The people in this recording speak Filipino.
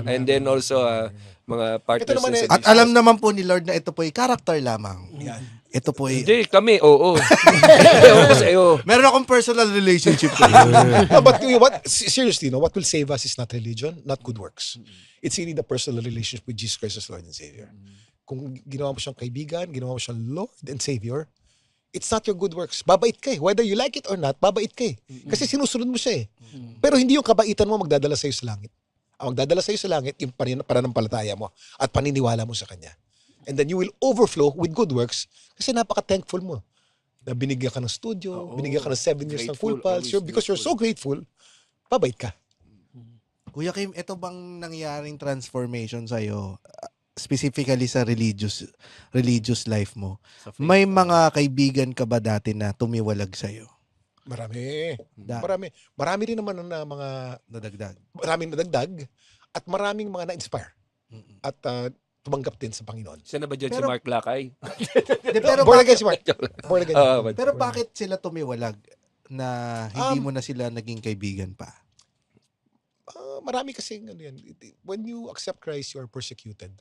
And then also, mga partners naman din eh, sa At alam naman po ni Lord na ito po ay character lamang. Yan. Ito po ay... Hindi, kami, oo. Ewan ko sa'yo. Meron akong personal relationship ko. No, but seriously, no, what will save us is not religion, not good works. It's really the personal relationship with Jesus Christ as Lord and Savior. Kung ginawa mo siyang kaibigan, ginawa mo siyang Lord and Savior, it's not your good works. Babait ka eh. Whether you like it or not, babait ka eh. Kasi sinusunod mo siya eh. Pero hindi yung kabaitan mo magdadala sa'yo sa langit. Ang magdadala sa'yo sa langit, yung pananampalataya mo at paniniwala mo sa Kanya. And then you will overflow with good works kasi napaka-thankful mo. Na binigyan ka ng studio, binigyan ka ng 7 years ng Full Grateful, Pulse. always Because you're so grateful, babait ka. Kuya Kim, ito bang nangyaring transformation sa'yo, specifically sa religious life mo? May mga kaibigan ka ba dati na tumiwalag sa'yo? Marami. Da- Marami. Marami rin naman na mga, Nadagdag. maraming nadagdag at maraming mga na-inspire. At tumanggap din sa Panginoon. Siya na ba dyan si Pero- Mark Lakay? Pero Born bakit, again si Mark. Born again. pero bakit sila tumiwalag na hindi mo na sila naging kaibigan pa? Marami kasi, ano yan, when you accept Christ, you are persecuted.